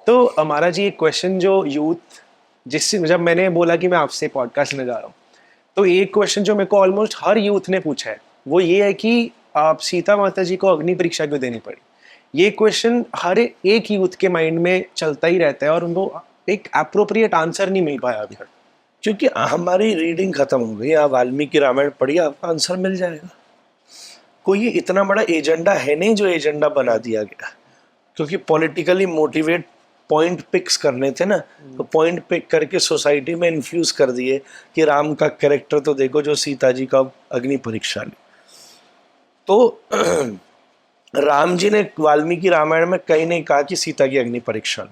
तो हमारा जी एक क्वेश्चन जो यूथ जिससे जब मैंने बोला कि मैं आपसे पॉडकास्ट में जा रहा हूँ, तो एक क्वेश्चन जो मेरे को ऑलमोस्ट हर यूथ ने पूछा है वो ये है कि आप सीता माता जी को अग्नि परीक्षा क्यों देनी पड़ी। ये क्वेश्चन हर एक यूथ के माइंड में चलता ही रहता है और उनको एक अप्रोप्रिएट आंसर नहीं मिल पाया अभी तक। क्योंकि हमारी रीडिंग खत्म हो गई। आप वाल्मीकि रामायण पढ़िए, आपको आंसर मिल जाएगा। कोई इतना बड़ा एजेंडा है नहीं जो एजेंडा बना दिया गया, क्योंकि पॉलिटिकली मोटिवेट पॉइंट पिक्स करने थे ना, तो पॉइंट पिक करके सोसाइटी में इन्फ्यूज कर दिए कि राम का कैरेक्टर तो देखो जो सीता जी का अग्नि परीक्षा ली। तो राम जी ने वाल्मीकि रामायण में कहीं नहीं कहा कि सीता की अग्नि परीक्षा लो।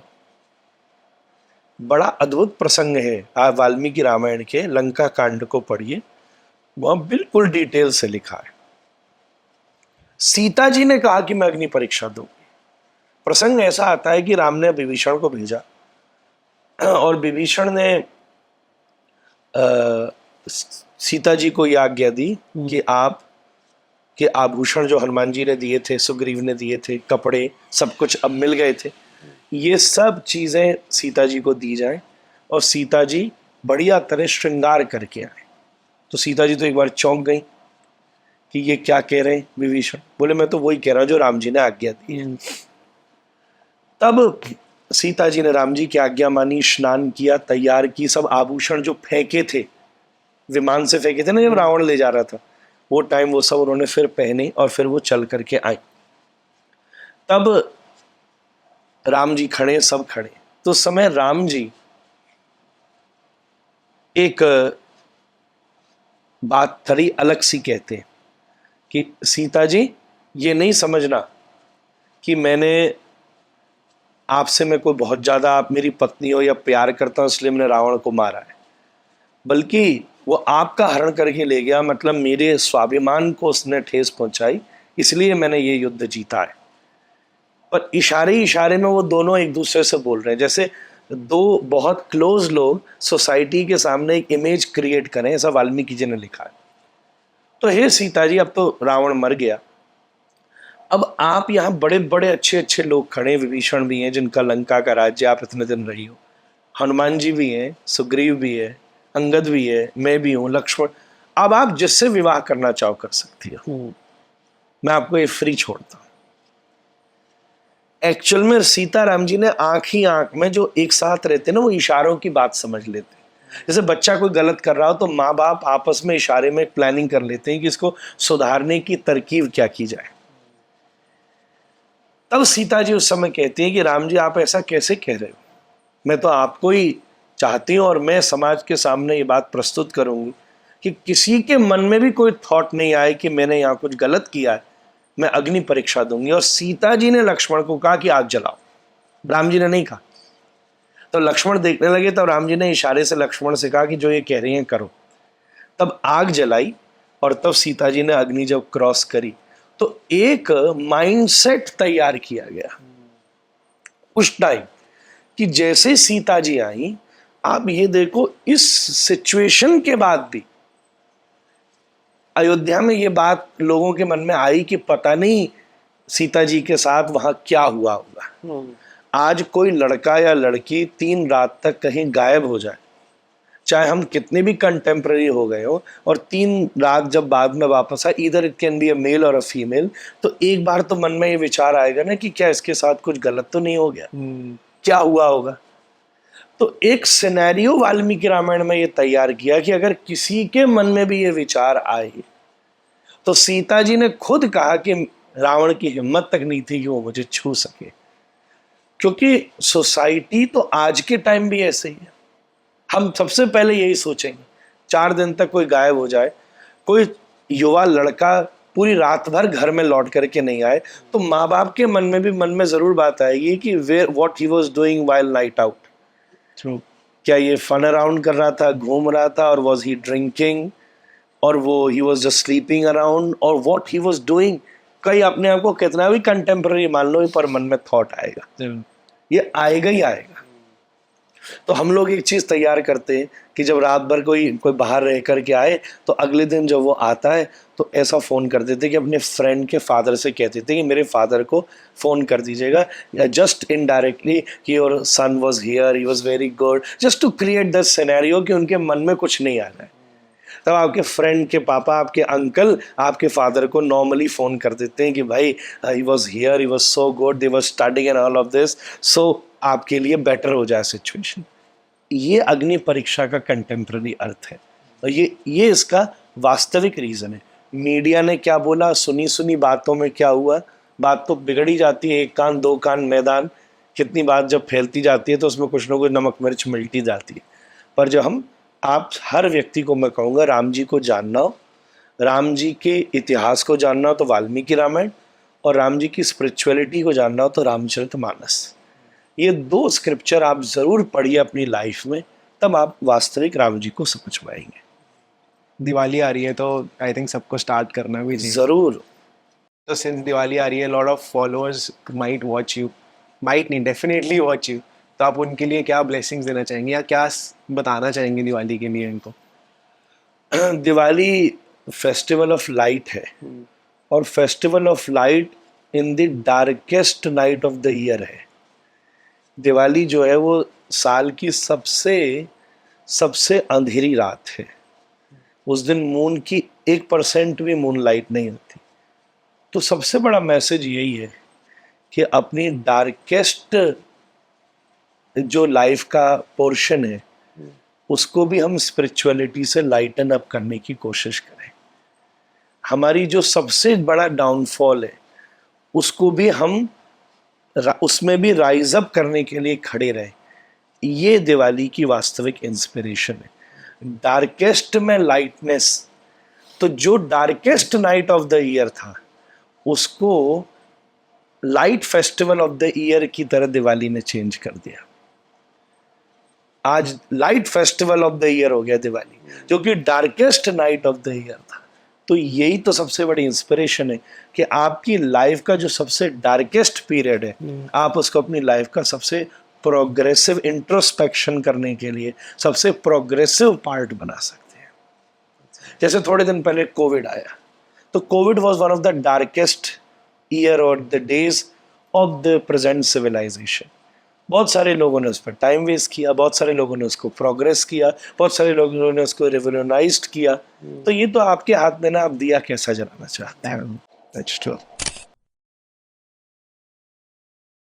बड़ा अद्भुत प्रसंग है, आप वाल्मीकि रामायण के लंका कांड को पढ़िए, वहां बिल्कुल डिटेल से लिखा है। सीता जी ने कहा कि मैं अग्नि परीक्षा दूंगी। प्रसंग ऐसा आता है कि राम ने विभीषण को भेजा और विभीषण ने सीता जी को यह आज्ञा दी कि आप के आभूषण जो हनुमान जी ने दिए थे, सुग्रीव ने दिए थे, कपड़े सब कुछ अब मिल गए थे, ये सब चीजें सीता जी को दी जाए और सीता जी बढ़िया तरह श्रृंगार करके आए। तो सीता जी तो एक बार चौंक गई कि ये क्या कह रहे हैं विभीषण। बोले मैं तो वही कह रहा हूं जो राम जी ने आज्ञा दी है। तब सीता जी ने राम जी की आज्ञा मानी, स्नान किया, तैयार की, सब आभूषण जो फेंके थे, विमान से फेंके थे ना जब रावण ले जा रहा था, वो टाइम वो सब उन्होंने फिर पहने और फिर वो चल करके आए। तब राम जी खड़े, सब खड़े। तो उस समय राम जी एक बात थोड़ी अलग सी कहते हैं कि सीता जी ये नहीं समझना कि मैंने आपसे मैं कोई बहुत ज्यादा आप मेरी पत्नी हो या प्यार करता हूं इसलिए मैंने रावण को मारा है, बल्कि वो आपका हरण करके ले गया, मतलब मेरे स्वाभिमान को उसने ठेस पहुंचाई, इसलिए मैंने ये युद्ध जीता है। पर इशारे इशारे में वो दोनों एक दूसरे से बोल रहे हैं, जैसे दो बहुत क्लोज लोग सोसाइटी के सामने एक इमेज क्रिएट करें, ऐसा वाल्मीकि जी ने लिखा है। तो हे सीता जी, अब तो रावण मर गया, अब आप यहाँ बड़े बड़े अच्छे अच्छे लोग खड़े, विभीषण भी हैं जिनका लंका का राज्य आप इतने दिन रही हो, हनुमान जी भी हैं, सुग्रीव भी है, अंगद भी है, मैं भी हूं, लक्ष्मण, अब आप जिससे विवाह करना चाहो कर सकती हो, मैं आपको ये फ्री छोड़ता हूं। एक्चुअल में सीता राम जी ने आंख ही आंख में जो एक साथ रहते ना, वो इशारों की बात समझ लेते। जैसे बच्चा कोई गलत कर रहा हो तो माँ बाप आपस में इशारे में प्लानिंग कर लेते हैं कि इसको सुधारने की तरकीब क्या की जाए। तब सीता जी उस समय कहती है कि राम जी आप ऐसा कैसे कह रहे हो, मैं तो आपको ही चाहती हूं और मैं समाज के सामने ये बात प्रस्तुत करूंगी कि किसी के मन में भी कोई थॉट नहीं आए कि मैंने यहाँ कुछ गलत किया है, मैं अग्नि परीक्षा दूंगी। और सीता जी ने लक्ष्मण को कहा कि आग जलाओ, राम जी ने नहीं कहा। तो लक्ष्मण देखने लगे, तब राम जी ने इशारे से लक्ष्मण से कहा कि जो ये कह रही हैं करो। तब आग जलाई और तब सीता जी ने अग्नि जब क्रॉस करी तो एक माइंडसेट तैयार किया गया उस टाइम कि जैसे सीता जी आई, आप ये देखो इस सिचुएशन के बाद भी अयोध्या में ये बात लोगों के मन में आई कि पता नहीं सीता जी के साथ वहां क्या हुआ होगा। आज कोई लड़का या लड़की 3 रात तक कहीं गायब हो जाए, चाहे हम कितने भी कंटेम्प्रेरी हो गए हो, और 3 रात जब बाद में वापस आए, इधर it can be a male और अ फीमेल, तो एक बार तो मन में ये विचार आएगा ना कि क्या इसके साथ कुछ गलत तो नहीं हो गया, क्या हुआ होगा। तो एक सिनेरियो वाल्मीकि रामायण में ये तैयार किया कि अगर किसी के मन में भी ये विचार आए, तो सीता जी ने खुद कहा कि रावण की हिम्मत तक नहीं थी कि वो मुझे छू सके। क्योंकि सोसाइटी तो आज के टाइम भी ऐसे ही है। हम सबसे पहले यही सोचेंगे, 4 दिन तक कोई गायब हो जाए, कोई युवा लड़का पूरी रात भर घर में लौट करके नहीं आए, तो माँ बाप के मन में भी मन में जरूर बात आएगी कि what he was doing while night out. क्या ये फन अराउंड कर रहा था, घूम रहा था, और वॉज ही ड्रिंकिंग, और वो he was just sleeping around, और व्हाट ही वॉज डूइंग। कई अपने आप को कितना भी कंटेम्प्रेरी मान लो, पर मन में थॉट आएगा, ये आएगा ही आएगा। तो हम लोग एक चीज तैयार करते हैं कि जब रात भर कोई बाहर रह करके आए तो अगले दिन जब वो आता है तो ऐसा फोन कर देते कि अपने फ्रेंड के फादर से कहते थे कि मेरे फादर को फोन कर दीजिएगा, जस्ट इनडायरेक्टली कि your son was here, he was very good, just to create the scenario कि उनके मन में कुछ नहीं आ रहा है। तब आपके फ्रेंड के पापा, आपके अंकल आपके फादर को नॉर्मली फ़ोन कर देते हैं कि भाई he was here, he was so good, they was studying and all of this, so आपके लिए बेटर हो जाए सिचुएशन। ये अग्नि परीक्षा का कंटेम्प्रेरी अर्थ है और ये इसका वास्तविक रीज़न है। मीडिया ने क्या बोला, सुनी सुनी बातों में क्या हुआ, बात तो बिगड़ ही जाती है, एक कान दो कान मैदान, कितनी बात जब फैलती जाती है तो उसमें कुछ ना कुछ नमक मिर्च मिलती जाती है। पर जब आप हर व्यक्ति को मैं कहूँगा राम जी को जानना हो, राम जी के इतिहास को जानना हो तो वाल्मीकि रामायण, और राम जी की स्पिरिचुअलिटी को जानना हो तो रामचरितमानस। ये 2 स्क्रिप्चर आप ज़रूर पढ़िए अपनी लाइफ में, तब आप वास्तविक राम जी को समझ पाएंगे। दिवाली आ रही है तो आई थिंक सबको स्टार्ट करना भी चाहिए। ज़रूर। तो सिंस दिवाली आ रही है, lot of followers might watch you, might नहीं, डेफिनेटली वॉच यू, तो आप उनके लिए क्या ब्लेसिंग्स देना चाहेंगे या क्या बताना चाहेंगे दिवाली के लिए इनको? दिवाली फेस्टिवल ऑफ लाइट है और festival of light in the darkest night of the year है। दिवाली जो है वो साल की सबसे अंधेरी रात है। उस दिन मून की 1% भी मून लाइट नहीं होती। तो सबसे बड़ा मैसेज यही है कि अपनी डार्केस्ट जो लाइफ का पोर्शन है उसको भी हम स्पिरिचुअलिटी से लाइटन अप करने की कोशिश करें। हमारी जो सबसे बड़ा डाउनफॉल है उसको भी हम उसमें भी राइज अप करने के लिए खड़े रहें। ये दिवाली की वास्तविक इंस्पिरेशन है। डार्केस्ट में लाइटनेस, तो जो darkest night of the year था उसको light festival of the year की तरह दिवाली ने चेंज कर दिया। आज light festival of the year हो गया दिवाली, जो कि darkest night of the year था। तो यही तो सबसे बड़ी इंस्पिरेशन है कि आपकी लाइफ का जो सबसे डार्केस्ट पीरियड है आप उसको अपनी लाइफ का सबसे प्रोग्रेसिव इंट्रोस्पेक्शन करने के लिए सबसे प्रोग्रेसिव पार्ट बना सकते हैं। जैसे थोड़े दिन पहले कोविड आया, तो Covid was one of the darkest year और the days of the present civilisation. बहुत सारे लोगों ने उस पर टाइम वेस्ट किया, बहुत सारे लोगों ने उसको प्रोग्रेस किया, बहुत सारे लोगों ने उसको रिवोल्यूनाइज्ड किया। तो ये तो आपके हाथ में ना, आप दिया कैसा जलाना चाहते हैं। That's true.